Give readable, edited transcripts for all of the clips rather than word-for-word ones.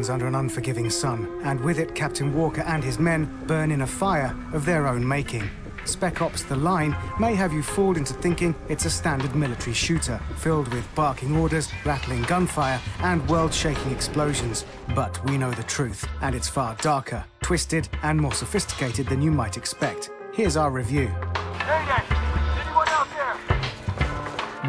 burns under an unforgiving sun, and with it Captain Walker and his men burn in a fire of their own making. Spec Ops: The Line may have you fooled into thinking it's a standard military shooter, filled with barking orders, rattling gunfire, and world-shaking explosions. But we know the truth, and it's far darker, twisted, and more sophisticated than you might expect. Here's our review. Hey there! Anyone out there?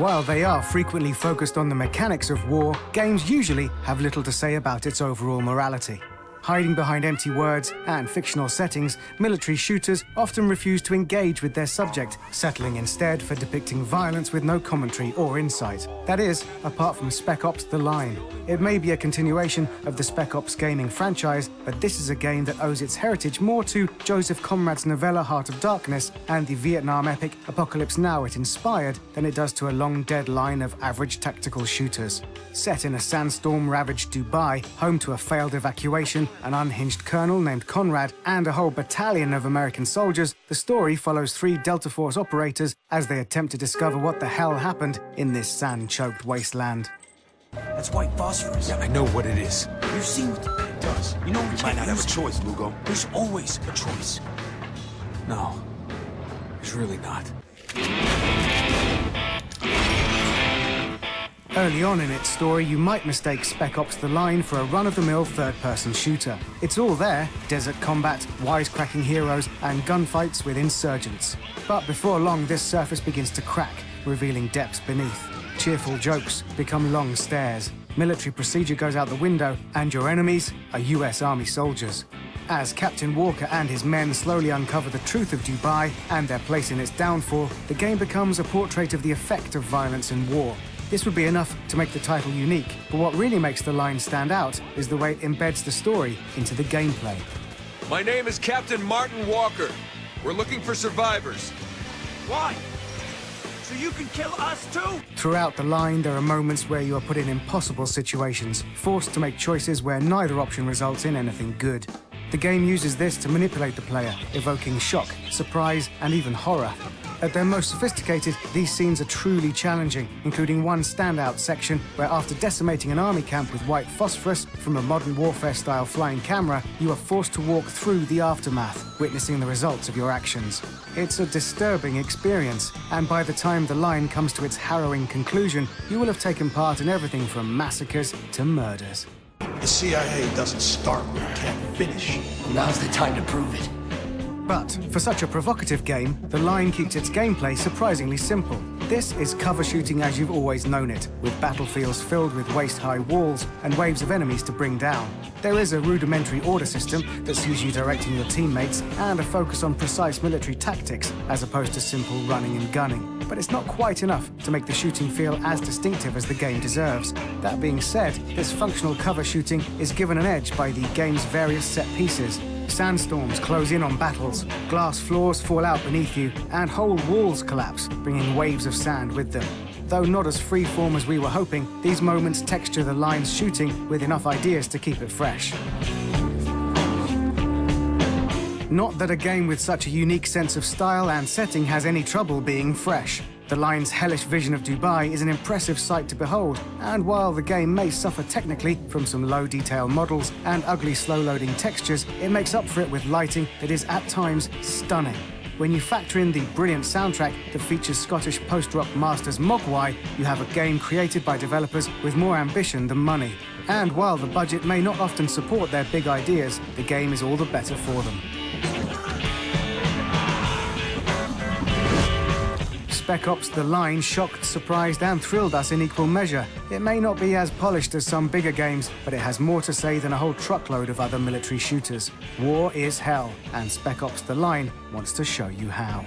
While they are frequently focused on the mechanics of war, games usually have little to say about its overall morality. Hiding behind empty words and fictional settings, military shooters often refuse to engage with their subject, settling instead for depicting violence with no commentary or insight. That is, apart from Spec Ops: The Line. It may be a continuation of the Spec Ops gaming franchise, but this is a game that owes its heritage more to Joseph Conrad's novella Heart of Darkness and the Vietnam epic Apocalypse Now it inspired than it does to a long-dead line of average tactical shooters. Set in a sandstorm-ravaged Dubai, home to a failed evacuation, an unhinged colonel named Conrad, and a whole battalion of American soldiers, the story follows 3 Delta Force operators as they attempt to discover what the hell happened in this sand-choked wasteland. That's white phosphorus. Yeah, I know what it is. You've seen what it does. You know we Might can't not have a use it. choice, Lugo. There's always a choice. No, there's really not. Early on in its story, you might mistake Spec Ops: The Line for a run-of-the-mill third-person shooter. It's all there: desert combat, wisecracking heroes, and gunfights with insurgents. But before long, this surface begins to crack, revealing depths beneath. Cheerful jokes become long stares. Military procedure goes out the window, and your enemies are US Army soldiers. As Captain Walker and his men slowly uncover the truth of Dubai and their place in its downfall, the game becomes a portrait of the effect of violence in war. This would be enough to make the title unique, but what really makes The Line stand out is the way it embeds the story into the gameplay. My name is Captain Martin Walker. We're looking for survivors. Why? So you can kill us too? Throughout The Line, there are moments where you are put in impossible situations, forced to make choices where neither option results in anything good. The game uses this to manipulate the player, evoking shock, surprise, and even horror. At their most sophisticated, these scenes are truly challenging, including one standout section where, after decimating an army camp with white phosphorus from a modern warfare-style flying camera, you are forced to walk through the aftermath, witnessing the results of your actions. It's a disturbing experience, and by the time The Line comes to its harrowing conclusion, you will have taken part in everything from massacres to murders. The CIA doesn't start where it can't finish. Now's the time to prove it. But for such a provocative game, The Line keeps its gameplay surprisingly simple. This is cover shooting as you've always known it, with battlefields filled with waist-high walls and waves of enemies to bring down. There is a rudimentary order system that sees you directing your teammates and a focus on precise military tactics as opposed to simple running and gunning. But it's not quite enough to make the shooting feel as distinctive as the game deserves. That being said, this functional cover shooting is given an edge by the game's various set pieces. Sandstorms close in on battles, glass floors fall out beneath you, and whole walls collapse, bringing waves of sand with them. Though not as freeform as we were hoping, these moments texture The Line's shooting with enough ideas to keep it fresh. Not that a game with such a unique sense of style and setting has any trouble being fresh. The Line's hellish vision of Dubai is an impressive sight to behold, and while the game may suffer technically from some low-detail models and ugly slow-loading textures, it makes up for it with lighting that is at times stunning. When you factor in the brilliant soundtrack that features Scottish post-rock masters Mogwai, you have a game created by developers with more ambition than money. And while the budget may not often support their big ideas, the game is all the better for them. Spec Ops: The Line shocked, surprised, and thrilled us in equal measure. It may not be as polished as some bigger games, but it has more to say than a whole truckload of other military shooters. War is hell, and Spec Ops: The Line wants to show you how.